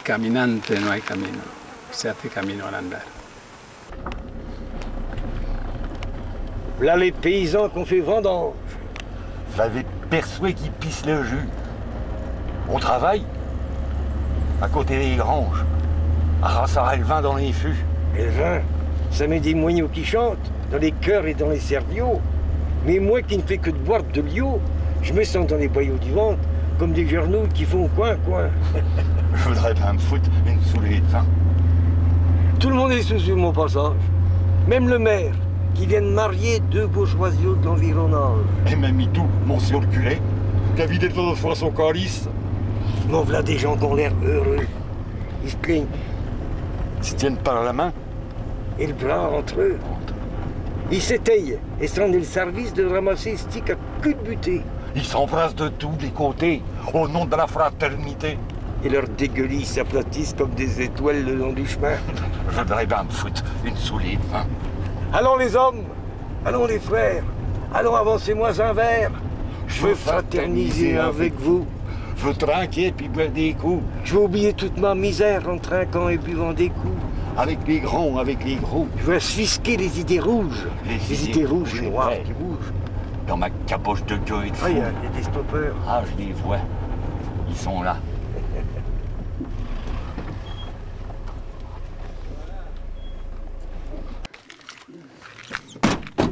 caminante no hay camino, se hace camino al andar. Voilà les paysans qu'on fait vendange. Vous l'avez persuadé qui pisse le jus. On travaille à côté des granges, à rassarer le vin dans les fûts. Et le vin, ça met des moignons qui chantent, dans les chœurs et dans les serviaux. Mais moi qui ne fais que de boire de l'eau, je me sens dans les boyaux du ventre, comme des gernouilles qui font coin-coin. Je voudrais bien me foutre une soulée de vin. Tout le monde est soucieux de mon passage. Même le maire, qui vient de marier 2 bourgeoisiaux de l'environnage. Et même Mitou, mon sur le culé, qui a vidé de l'autre fois son calice. M'en voilà des gens qui ont l'air heureux. Ils se plaignent. Ils se tiennent par la main. Et le bras entre eux. Ils s'étayent et se rendent le service de ramasser les sticks à cul de butée. Ils s'embrassent de tous les côtés, au nom de la fraternité. Et leurs dégueulis s'aplatissent comme des étoiles le long du chemin. Je voudrais bien me foutre une soulée de vin. Allons les hommes, allons les frères, allons avancez-moi un verre. Je veux fraterniser avec vous. Je veux trinquer puis boire des coups. Je veux oublier toute ma misère en trinquant et buvant des coups. Avec les grands, avec les gros. Je veux affisquer les idées rouges. Les idées rouges et noires qui bougent. Dans ma caboche de gueux et de fou. Ah, il y a des stoppeurs. Ah, je les vois. Ils sont là.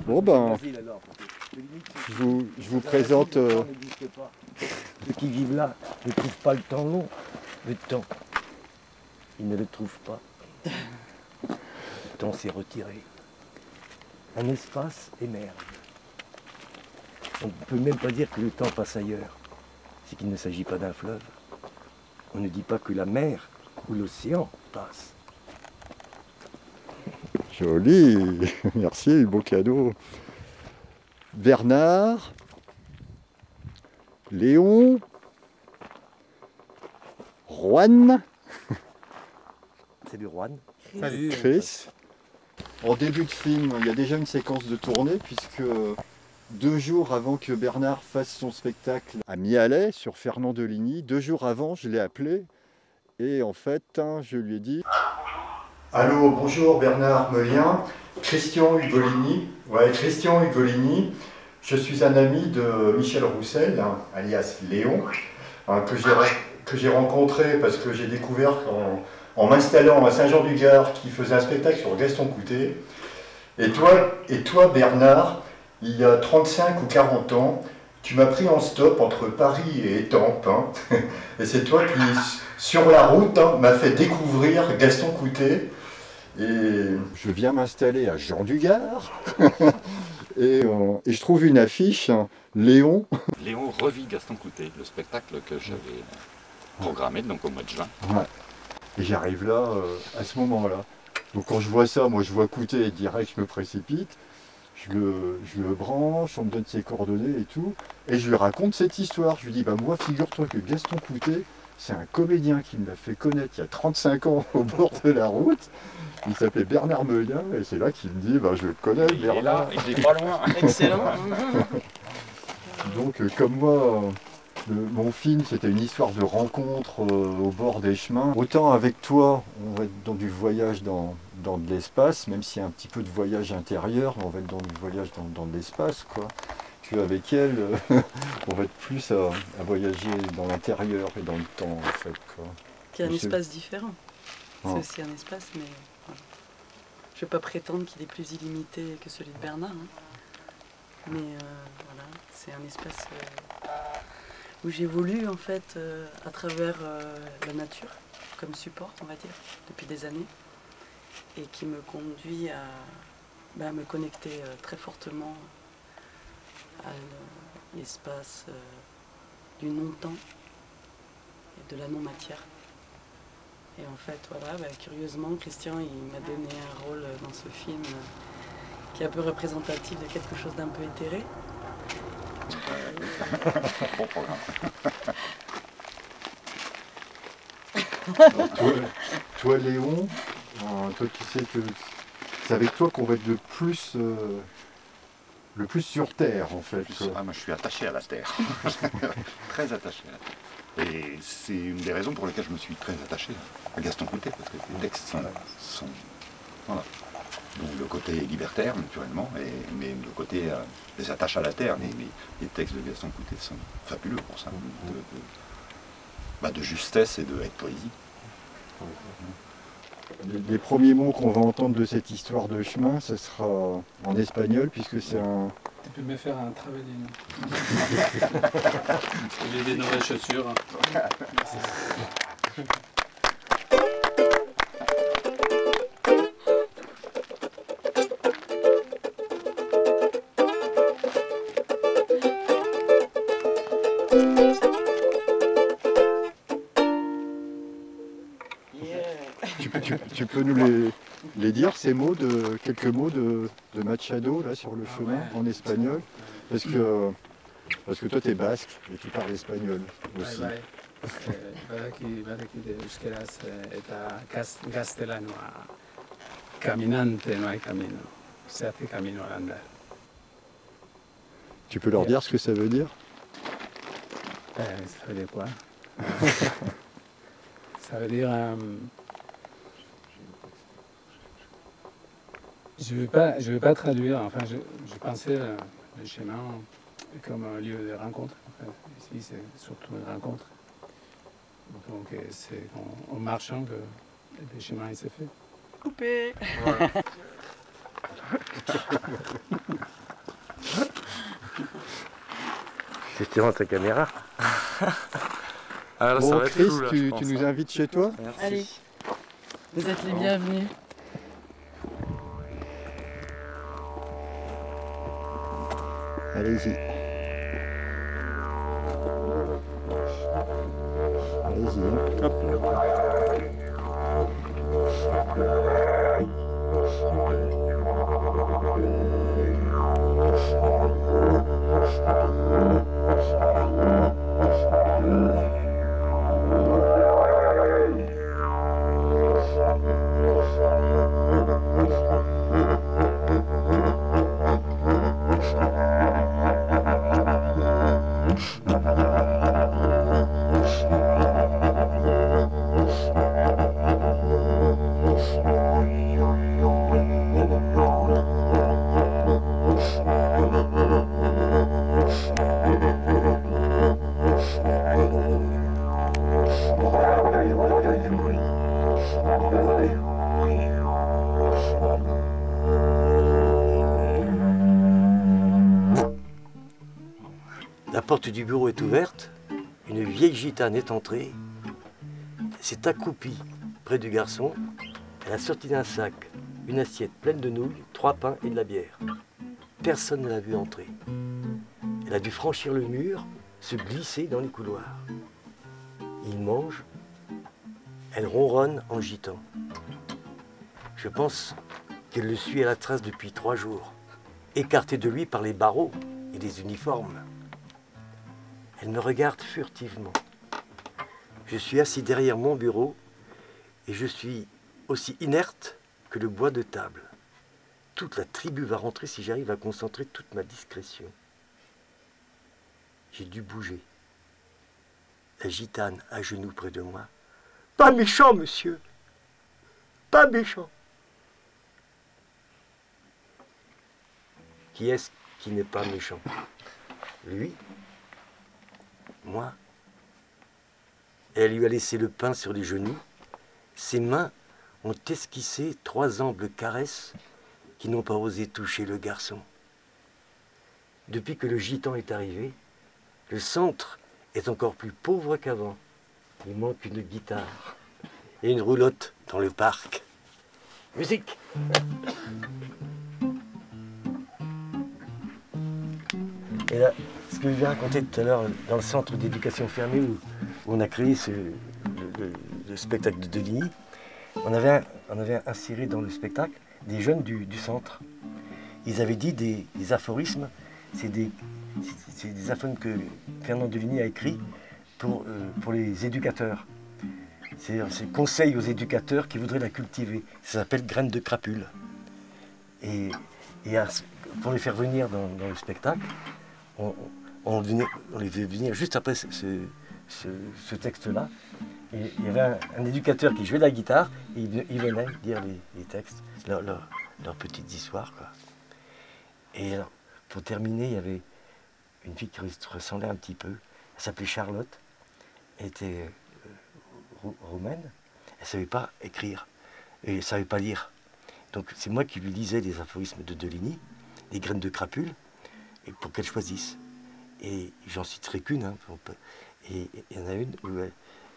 Bon ben, je vous présente... Ceux qui vivent là ne trouvent pas le temps long. Le temps, ils ne le trouvent pas. Le temps s'est retiré. Un espace émerge. On ne peut même pas dire que le temps passe ailleurs. C'est qu'il ne s'agit pas d'un fleuve. On ne dit pas que la mer ou l'océan passe. Joli, merci, beau cadeau. Bernard, Léon, Juan, Salut Juan. salut Chris. En début de film, il y a déjà une séquence de tournée puisque 2 jours avant que Bernard fasse son spectacle à Mialet sur Fernand Deligny, 2 jours avant, je l'ai appelé et en fait, je lui ai dit allô, bonjour Bernard Melien, Christian Ugolini. Ouais, Christian Ugolini. Je suis un ami de Michel Roussel, alias Léon, que j'ai rencontré parce que j'ai découvert en m'installant à Saint-Jean-du-Gard qu'il faisait un spectacle sur Gaston Coutet. Et toi Bernard, il y a 35 ou 40 ans, tu m'as pris en stop entre Paris et Étampes. Et c'est toi qui, sur la route, m'as fait découvrir Gaston Coutet. Et je viens m'installer à Jean-du-Gard. et je trouve une affiche, Léon. Léon revit Gaston Coutet, le spectacle que j'avais programmé donc au mois de juin. Ouais. Et j'arrive là, à ce moment-là. Donc quand je vois ça, moi je vois Coutet et direct je me précipite. Je le branche, on me donne ses coordonnées et tout. Et je lui raconte cette histoire. Je lui dis, bah moi figure-toi que Gaston Coutet, c'est un comédien qui me l'a fait connaître il y a 35 ans au bord de la route. Il s'appelait Bernard Melien et c'est là qu'il me dit, bah je le connais, Il Bernard. est là, il est pas loin. Excellent. Donc comme moi, mon film c'était une histoire de rencontre au bord des chemins. Autant avec toi, on va être dans du voyage dans de l'espace, même s'il y a un petit peu de voyage intérieur, on va être dans du voyage dans de l'espace, quoi. Que avec elle, on va être plus à voyager dans l'intérieur et dans le temps, en fait, quoi. Qui est un espace différent. C'est Ah. aussi un espace, mais voilà. Je ne vais pas prétendre qu'il est plus illimité que celui de Bernard. Mais voilà, c'est un espace où j'évolue en fait à travers la nature comme support, on va dire, depuis des années, et qui me conduit à me connecter très fortement à l'espace du non-temps et de la non-matière. Et en fait, voilà, curieusement, Christian, il m'a donné un rôle dans ce film qui est un peu représentatif de quelque chose d'un peu éthéré. Bon programme. Toi, Léon, toi tu sais que c'est avec toi qu'on va être le plus sur Terre, en fait. Ah, moi je suis attaché à la terre. Très attaché à la terre. Et c'est une des raisons pour lesquelles je me suis très attaché à Gaston Coutet, parce que les textes sont... Voilà. Donc le côté libertaire, naturellement, mais le côté des attaches à la terre, les textes de Gaston Coutet sont fabuleux pour ça, de justesse et de poésie. Les premiers mots qu'on va entendre de cette histoire de chemin, ce sera en espagnol, puisque c'est un... Tu peux me faire un travelling. J'ai des nouvelles chaussures. Tu peux nous les dire, ces mots, quelques mots de Machado, là, sur le chemin, en espagnol, parce que toi, tu es basque et tu parles espagnol aussi. Badaki de euskaraz eta gaztelanoa caminante no hay camino, se hace camino al andar. Tu peux leur dire ce que ça veut dire? Ça veut dire quoi? Ça veut dire... je vais pas traduire, enfin je pensais le chemin comme un lieu de rencontre. Enfin, ici c'est surtout une rencontre. Donc c'est en marchant que le chemin il s'est fait. Coupé. Voilà. C'est sur ta caméra. Alors, Bon, ça va être Chris, flou, là, tu je pense, nous hein. invites chez toi? Allez, vous êtes les bienvenus. Allez-y. Allez-y. La porte du bureau est ouverte, une vieille gitane est entrée, s'est accroupie près du garçon, elle a sorti d'un sac une assiette pleine de nouilles, 3 pains et de la bière. Personne ne l'a vue entrer. Elle a dû franchir le mur, se glisser dans les couloirs. Il mange, elle ronronne en gitan. Je pense qu'elle le suit à la trace depuis 3 jours, écartée de lui par les barreaux et les uniformes. Elle me regarde furtivement. Je suis assis derrière mon bureau et je suis aussi inerte que le bois de table. Toute la tribu va rentrer si j'arrive à concentrer toute ma discrétion. J'ai dû bouger. La gitane à genoux près de moi. « Pas méchant, monsieur! Pas méchant! » Qui est-ce qui n'est pas méchant? Lui? Moi? Elle lui a laissé le pain sur les genoux. Ses mains ont esquissé 3 amples caresses qui n'ont pas osé toucher le garçon. Depuis que le gitan est arrivé, le centre est encore plus pauvre qu'avant. Il manque une guitare et une roulotte dans le parc. Musique! Et là, ce que je viens raconter tout à l'heure dans le centre d'éducation fermée où on a créé le spectacle de Deligny, on avait inséré dans le spectacle des jeunes du centre. Ils avaient dit des aphorismes, c'est des aphorismes que Fernand Deligny a écrits pour les éducateurs. C'est conseil aux éducateurs qui voudraient la cultiver. Ça s'appelle graines de crapule. Et pour les faire venir dans le spectacle, on les fait venir juste après ce texte-là. Et il y avait un éducateur qui jouait de la guitare, et il venait dire les textes, leurs petites histoires, quoi. Et alors, pour terminer, il y avait une fille qui ressemblait un petit peu. Elle s'appelait Charlotte. Elle était roumaine. Elle ne savait pas écrire. Et elle ne savait pas lire. Donc c'est moi qui lui lisais les aphorismes de Deligny, les graines de crapule, et pour qu'elle choisisse. Et j'en citerai qu'une. Hein, et il y en a une où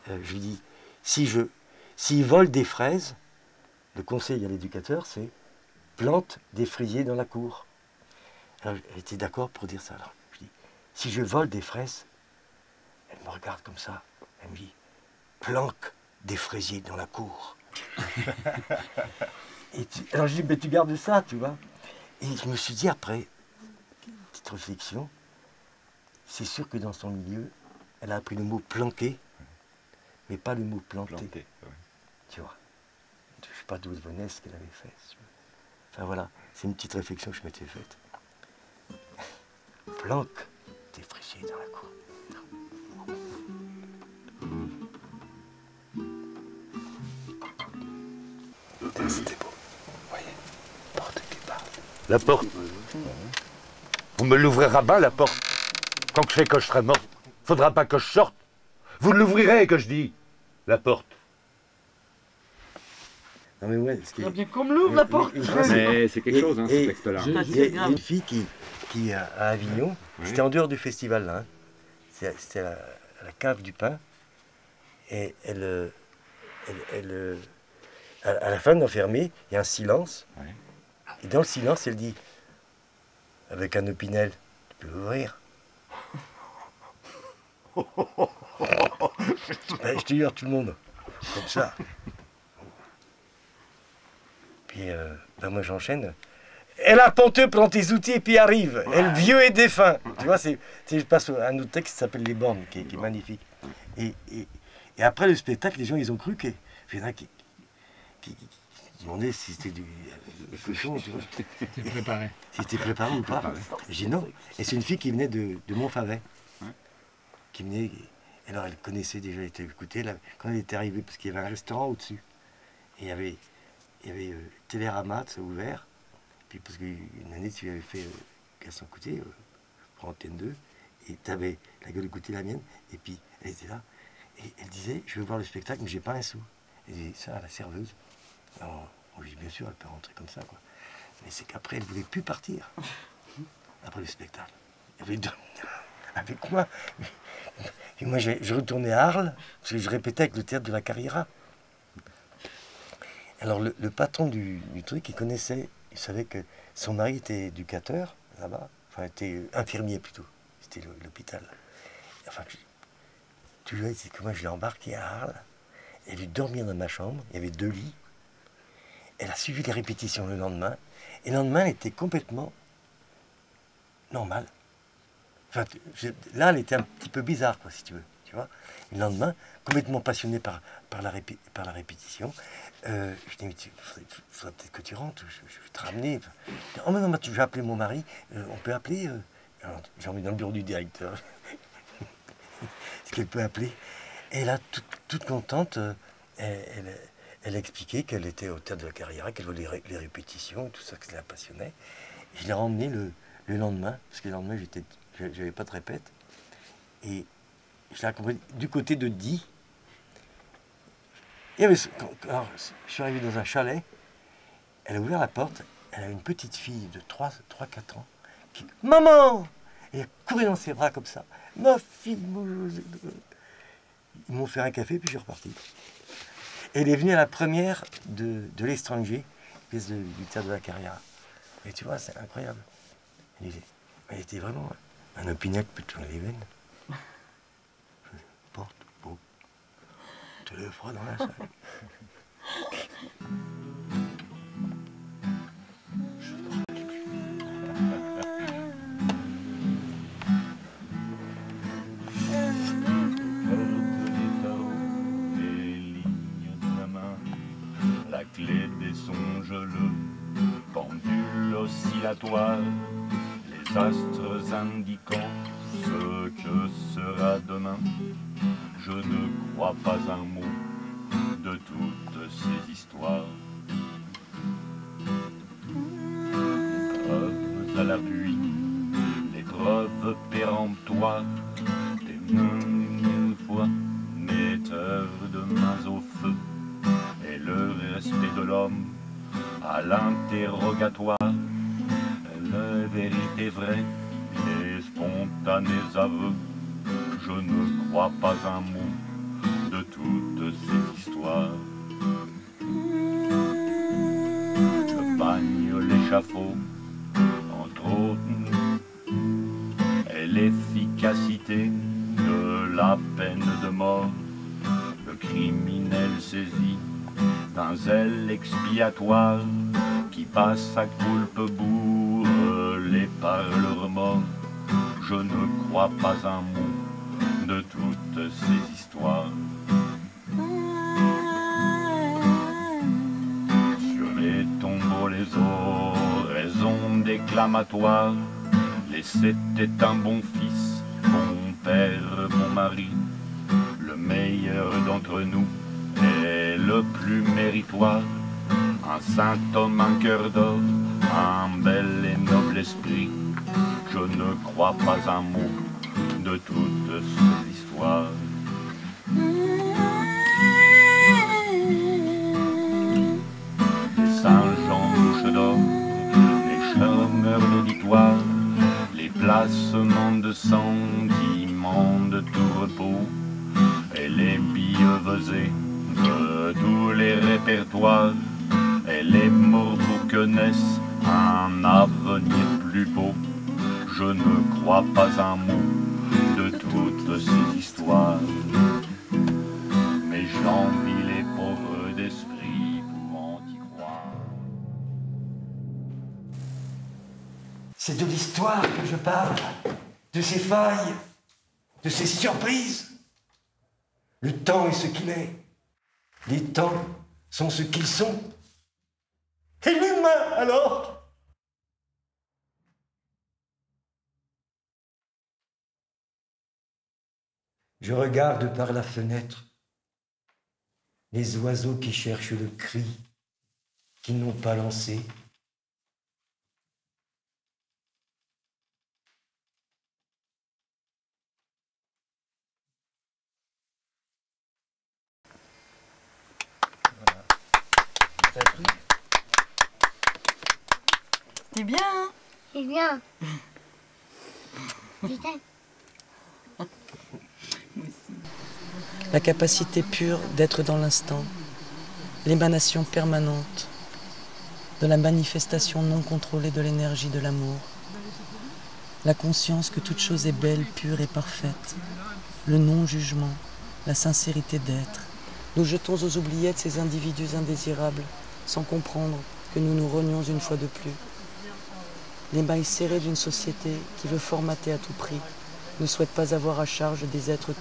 je lui dis, s'il vole des fraises, le conseil à l'éducateur, c'est plante des fraisiers dans la cour. Alors, elle était d'accord pour dire ça. Alors, je dis, si je vole des fraises, elle me regarde comme ça. Elle me dit, planque des fraisiers dans la cour. Alors je dis, mais tu gardes ça, tu vois. Et je me suis dit après, petite réflexion, c'est sûr que dans son milieu, elle a appris le mot planquer, mais pas le mot planter. Planté, ouais. Tu vois. Je ne sais pas d'où venait ce qu'elle avait fait. Enfin voilà, c'est une petite réflexion que je m'étais faite. Planque des fraisiers dans la cour. C'était beau. Vous voyez, porte qui parle. La porte. Vous me l'ouvrirez bas, la porte. Quand je sais que je serai mort, faudra pas que je sorte. Vous l'ouvrirez, que je dis. La porte. Non mais ouais, ce qui bien qu'on me l'ouvre la porte. Mais c'est quelque chose, ce texte-là. Il y a une fille qui à Avignon, c'était en dehors du festival là, hein. C'était à la cave du pain, et à la fin de l'enfermée, il y a un silence, et dans le silence, elle dit, avec un opinel, tu peux ouvrir. Ben, je te jure, tout le monde, comme ça. Puis, ben moi j'enchaîne. Elle a ponteux prend tes outils et puis arrive. Elle vieux et défunt. Tu vois, je passe à un autre texte qui s'appelle Les Bornes, qui est magnifique. Et après le spectacle, les gens, ils ont cru qu'il y en a qui demandaient si c'était du cochon, tu vois. C'était préparé. Si c'était préparé ou pas. J'ai dit non. Et c'est une fille qui venait de Montfavet. Qui venait. Alors elle connaissait déjà, elle était écoutée là, quand elle était arrivée, parce qu'il y avait un restaurant au-dessus. Et il y avait Télérama, ça ouvert. Puis parce qu'une année, tu avais fait Gaston Couté, pour Antenne 2, et tu avais la gueule écoutée la mienne, et puis elle était là, et elle disait, je veux voir le spectacle, mais j'ai pas un sou. Elle disait ça à la serveuse. Alors, on lui dit, bien sûr, elle peut rentrer comme ça, quoi. Mais c'est qu'après, elle voulait plus partir, après le spectacle. Elle voulait dormir avec moi. Et moi, je retournais à Arles, parce que je répétais avec le théâtre de la Carriera. Alors, le patron du truc, il connaissait, il savait que son mari était éducateur, là-bas, enfin, était infirmier plutôt, c'était l'hôpital. Enfin, tu vois, c'est que moi, je l'ai embarqué à Arles, elle a dû dormir dans ma chambre, il y avait 2 lits, elle a suivi les répétitions le lendemain, et le lendemain, elle était complètement normale. Enfin, là, elle était un petit peu bizarre, quoi, si tu veux, tu vois. Et le lendemain, complètement passionnée par la répétition, je dis, mais il faudrait peut-être que tu rentres, je vais te ramener. Oh, mais non, je vais appeler mon mari, on peut appeler. J'ai envie dans le bureau du directeur. Est-ce qu'elle peut appeler? Et là, toute contente, elle expliquait qu'elle était au théâtre de la Carriera, qu'elle voulait les répétitions, tout ça, que ça la passionnait. Et je l'ai ramenée le lendemain, parce que le lendemain, je n'avais pas de répète. Et je l'ai accompagnée du côté de Die. Alors, je suis arrivé dans un chalet, elle a ouvert la porte, elle a une petite fille de 3-4 ans qui dit « Maman !» Et elle courait dans ses bras comme ça. « Ma fille !» Ils m'ont fait un café, puis je suis reparti. Et elle est venue à la première de L'étranger, pièce du théâtre de la Carriera. Et tu vois, c'est incroyable. Elle était vraiment un opiniâtre qui peut tourner les veines. Porte, beau. Te le froid dans la salle. La clé des songes, le pendule oscillatoire, les astres indiquant ce que sera demain. je ne crois pas un mot de toutes ces histoires. Preuves à l'appui, l'épreuve péremptoire, témoin une fois, metteur de mains au feu, et le respect de l'homme à l'interrogatoire. La vérité vraie, les spontanés aveux, je ne crois pas un mot de toutes ces histoires. Le bagne, l'échafaud, entre autres, et l'efficacité de la peine de mort. Le criminel saisi d'un zèle expiatoire qui passe à culpe bourrelé par le remords. Je ne crois pas un mot de toutes ces histoires. Sur les tombeaux, les oraisons déclamatoires, les c'était un bon fils, bon père, bon mari, le meilleur d'entre nous est le plus méritoire. Un saint homme, un cœur d'or, un bel et noble esprit. Je ne crois pas un mot de toutes ces histoires. Les Saint-Jean bouche d'or, les charmeurs d'auditoire, les placements de sentiments de tout repos, et les billevesées de tous les répertoires, et les morceaux que naissent un avenir plus beau. Je ne crois pas un mot de toutes ces histoires, mais j'envie les pauvres d'esprit pouvant y croire. C'est de l'histoire que je parle, de ses failles, de ses surprises. Le temps est ce qu'il est, les temps sont ce qu'ils sont. Et l'humain, alors? Je regarde par la fenêtre les oiseaux qui cherchent le cri qu'ils n'ont pas lancé. C'est bien, hein? C'est bien. Putain. La capacité pure d'être dans l'instant, l'émanation permanente de la manifestation non contrôlée de l'énergie de l'amour, la conscience que toute chose est belle, pure et parfaite, le non-jugement, la sincérité d'être. Nous jetons aux oubliettes ces individus indésirables, sans comprendre que nous nous renions une fois de plus. Les mailles serrées d'une société qui veut formater à tout prix, ne souhaite pas avoir à charge des êtres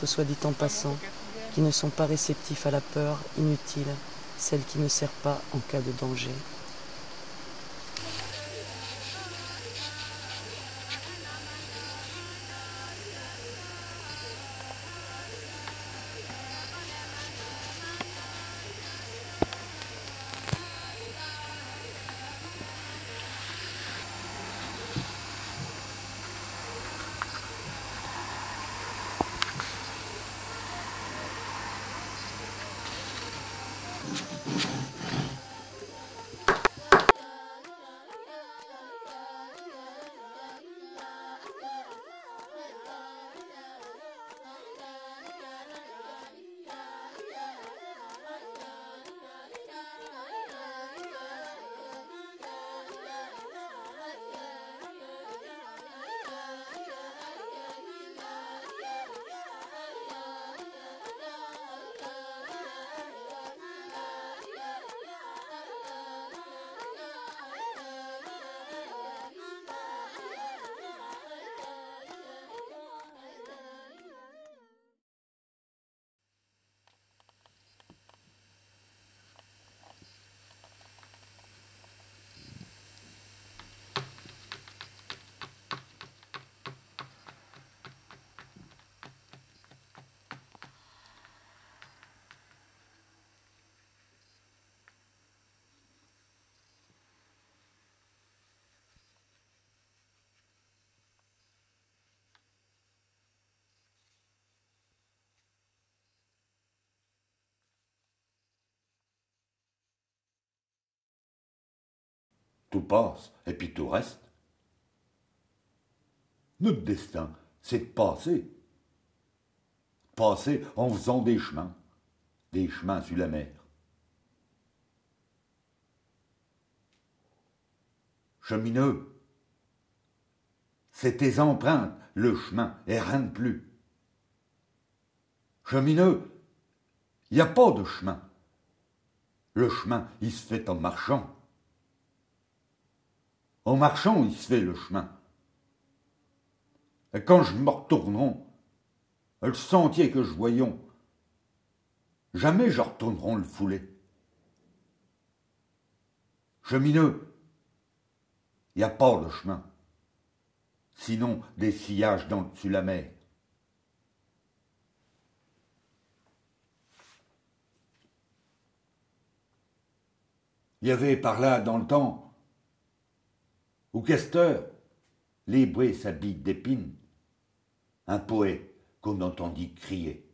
soit dit en passant, qui ne sont pas réceptifs à la peur inutile, celle qui ne sert pas en cas de danger. Tout passe, et puis tout reste. Notre destin, c'est de passer. Passer en faisant des chemins sur la mer. Chemineux, c'est tes empreintes, le chemin, et rien de plus. Chemineux, il n'y a pas de chemin. Le chemin, il se fait en marchant. En marchant, il se fait le chemin. Et quand je me retournerai, le sentier que je voyons, jamais je retournerai le fouler. Chemineux, il n'y a pas de chemin, sinon des sillages dessus la mer. Il y avait par là, dans le temps, où Castor, lébré sa bite d'épine, un poète qu'on entendit crier.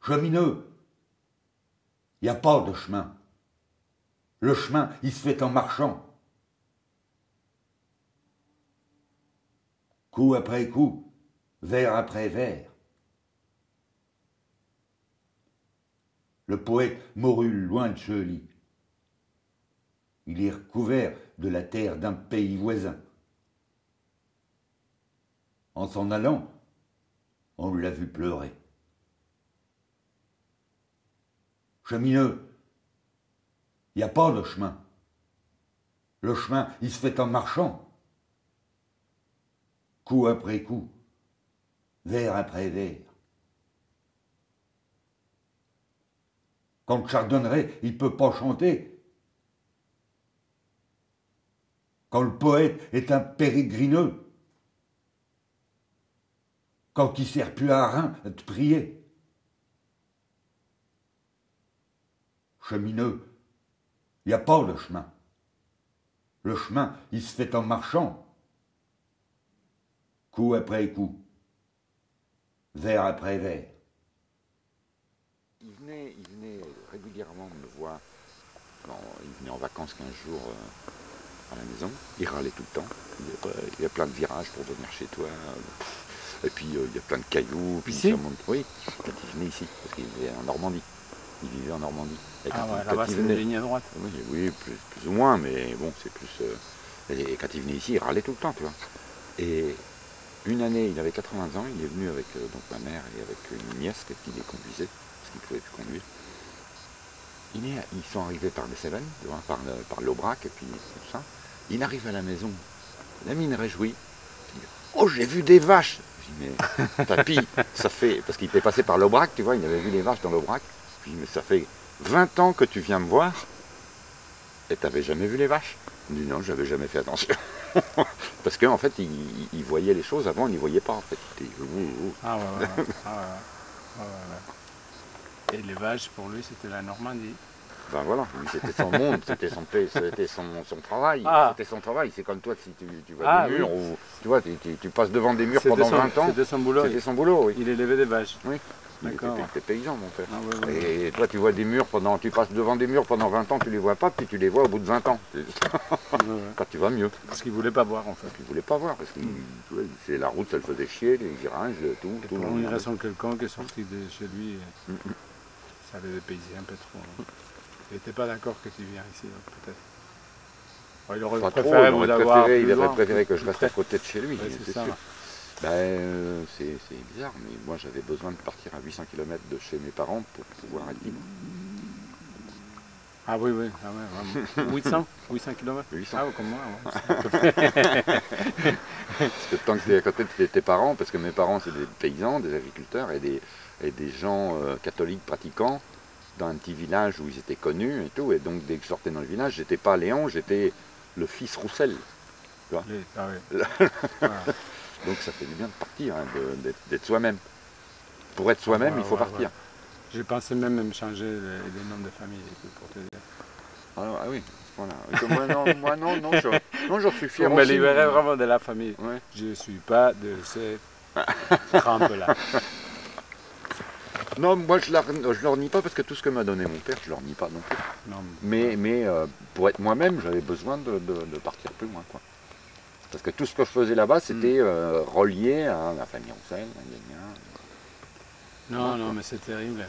Chemineux, il n'y a pas de chemin. Le chemin, il se fait en marchant. Coup après coup, vers après vers. Le poète mourut loin de Chely. Il est recouvert de la terre d'un pays voisin. En s'en allant, on l'a vu pleurer. Chemineux, il n'y a pas de chemin. Le chemin, il se fait en marchant. Coup après coup, vers après vers. Quand le chardonneret, il ne peut pas chanter. Quand le poète est un pérégrineux. Quand il ne sert plus à rien de prier. Chemineux, il n'y a pas de chemin. Le chemin, il se fait en marchant. Coup après coup. Vers après vers. Il venait régulièrement me voir. Il venait en vacances 15 jours à la maison. Il râlait tout le temps. Il y a plein de virages pour venir chez toi. Et puis il y a plein de cailloux. Puis ici oui, quand il venait ici, parce qu'il vivait en Normandie. Il vivait en Normandie. Ah ouais, là-bas c'est une ligne à droite. Oui, plus ou moins, mais bon, c'est plus... Et quand il venait ici, il râlait tout le temps, tu vois. Et une année, il avait 80 ans, il est venu avec donc ma mère et avec une nièce qui les conduisait, parce qu'il ne pouvait plus conduire. Ils sont arrivés par les Cévennes, par l'Aubrac et puis tout ça. Il arrive à la maison, la mine réjouie. Oh, j'ai vu des vaches. Je dis, mais papy, ça fait... Parce qu'il était passé par l'Aubrac, tu vois, il avait vu les vaches dans l'Aubrac. Je dis, mais ça fait 20 ans que tu viens me voir et tu n'avais jamais vu les vaches. Il me dit, non, j'avais jamais fait attention. Parce qu'en fait, il voyait les choses, avant, il n'y voyait pas, en fait. Ah ouais. Et les vaches, pour lui, c'était la Normandie. Ben voilà, c'était son monde, c'était son travail. Ah. C'était son travail. C'est comme toi, si tu vois des murs, ou, tu vois, tu passes devant des murs pendant 20 ans. C'était son boulot. C'était son boulot, oui. Il élevait des vaches. Oui. D'accord. Il était paysan, mon père. Ah, ouais. Et toi, tu vois des murs tu passes devant des murs pendant 20 ans, tu les vois pas, puis tu les vois au bout de 20 ans. Quand tu vas mieux. Parce qu'il voulait pas voir, en fait. Il voulait pas voir, parce que c'est la route, ça le faisait chier, les virages, tout. Et pour une raison quelconque, est sorti de chez lui, ça avait dépaysé un peu trop. Il n'était pas d'accord que tu viennes ici, peut-être. Ouais, il aurait préféré vous avoir plus il aurait loin. préféré que je reste à côté de chez lui, Ouais, c'est ça. sûr. C'est bizarre, mais moi j'avais besoin de partir à 800 km de chez mes parents pour pouvoir être libre. Ah oui, ah ouais, vraiment. 800 km 800. Ah, comme moi. Parce que tant que tu es à côté de tes parents, parce que mes parents c'est des paysans, des agriculteurs et des gens catholiques pratiquants, dans un petit village où ils étaient connus et tout, et donc dès que je sortais dans le village, j'étais pas Léon, j'étais le fils Roussel. Tu vois Donc ça fait du bien de partir, hein, d'être soi-même. Pour être soi-même, il faut partir. Ouais. J'ai pensé même me changer les noms de famille, pour te dire. Ah oui, voilà. Moi non, j'en suis fier Pour me aussi. libérer vraiment de la famille. Ouais. Je ne suis pas de ces trempes-là. Non, moi je leur nie pas parce que tout ce que m'a donné mon père, je leur nie pas non plus. Non, Mais pour être moi-même, j'avais besoin de partir plus loin, quoi. Parce que tout ce que je faisais là-bas, c'était relié à la famille Roussel, non, non, mais c'est terrible.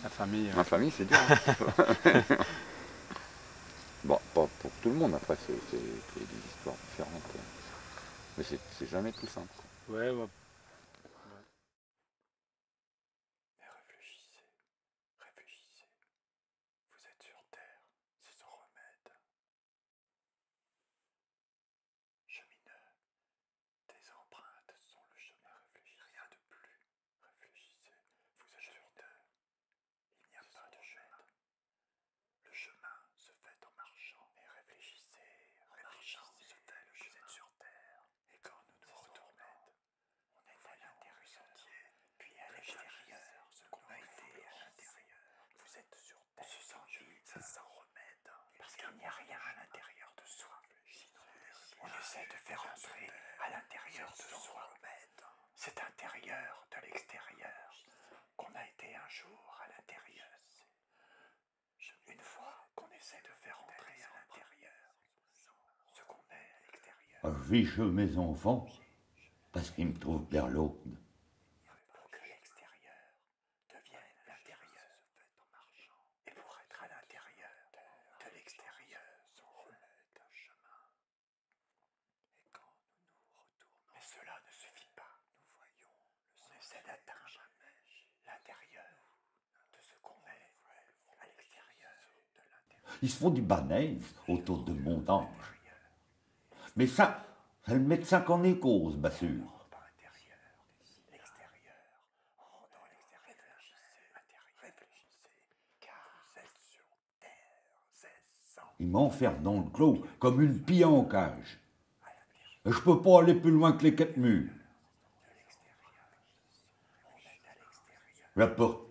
La famille. Ma famille, c'est dur. Hein. Bon, pas pour tout le monde, après, c'est des histoires différentes. Mais c'est jamais tout simple. Quoi. Ouais, ouais. Mais réfléchissez, réfléchissez. Vous êtes sur Terre, c'est son remède. Chemineur, tes empreintes sont le chemin. Réfléchissez, rien de plus. Réfléchissez, vous êtes sur Terre. Il n'y a pas de chemin. Le chemin se fait en marchant. Et réfléchissez, réfléchissez, se fait le chemin sur Terre. Et quand nous nous retournons, on est à l'intérieur sentier, puis à l'extérieur, ce qu'on a été à l'intérieur. Vous êtes sur Terre. On se sent vide, ça s'en remède. Parce qu'il n'y a rien à l'intérieur de soi. On essaie de faire entrer à l'intérieur de soi cet intérieur de l'extérieur qu'on a été un jour à l'intérieur. Une fois qu'on essaie de faire entrer à l'intérieur ce qu'on est à l'extérieur. Je vis chez mes enfants parce qu'ils me trouvent berlaude. Pour que l'extérieur devienne l'intérieur en marchant. Et pour être à l'intérieur de l'extérieur, on remède un chemin. Et quand nous nous retournons, mais cela ne suffit pas. Nous voyons, on essaie d'atteindre l'intérieur de ce qu'on est à l'extérieur de l'intérieur. Ils se font du banèse autour de mon ange. Mais ça, c'est le médecin qu'on est cause, bien sûr. Il m'enferme dans le clos comme une pie en cage. Et je peux pas aller plus loin que les 4 murs. La porte.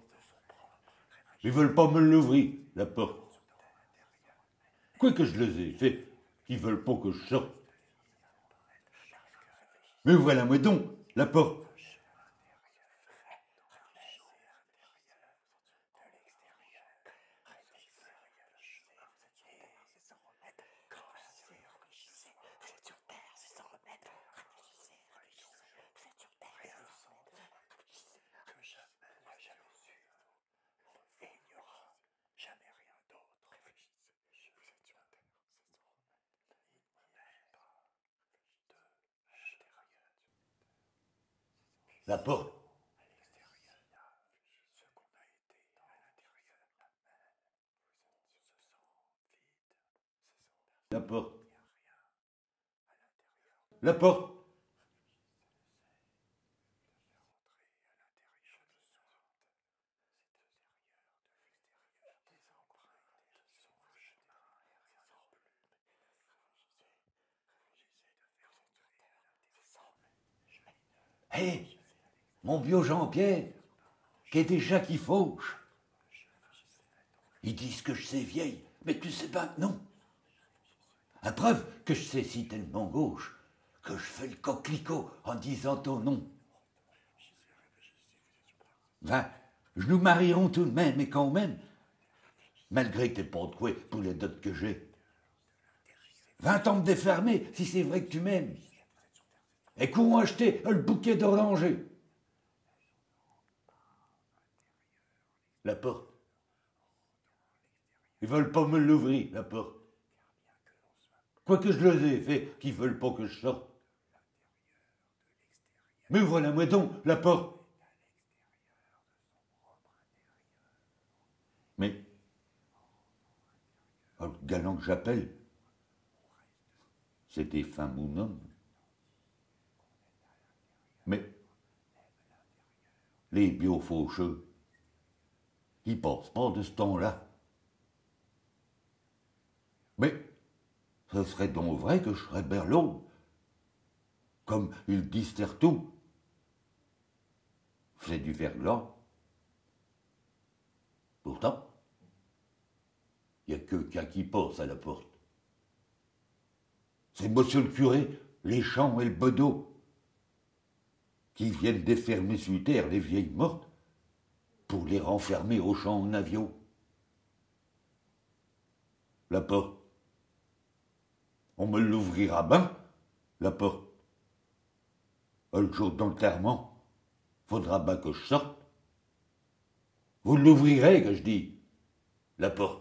Ils veulent pas me l'ouvrir, la porte. Quoi que je les ai fait, ils veulent pas que je sorte. Mais voilà-moi donc, la porte. La porte. La porte. La porte. Hé, mon vieux Jean-Pierre, qui est déjà qui fauche. Ils disent que je sais vieille, mais tu sais pas, non. À preuve que je sais si tellement gauche, que je fais le coquelicot en disant ton nom. Ben, je nous marierons tout de même, et quand même, malgré que t'es pas de quoi pour les dots que j'ai. 20 ans me défermer, si c'est vrai que tu m'aimes. Et courons acheter le bouquet d'oranger. La porte. Ils veulent pas me l'ouvrir, la porte. Quoique je les ai fait, qu'ils veulent pas que je sorte. Mais voilà, moi donc, la porte. Mais, le galant que j'appelle, c'est des femmes ou non. Mais, les biofaucheux, ils passent pas de ce temps-là. Mais, ce serait donc vrai que je serais berlaude, comme ils disent tout. C'est du verglas. Pourtant, il n'y a que quelqu'un qui passe à la porte. C'est monsieur le curé, les champs et le bedeau, qui viennent défermer sur terre les vieilles mortes les renfermer au champ en avion. La porte. On me l'ouvrira ben, la porte. Le jour d'enterrement, faudra ben que je sorte. Vous l'ouvrirez, que je dis, la porte.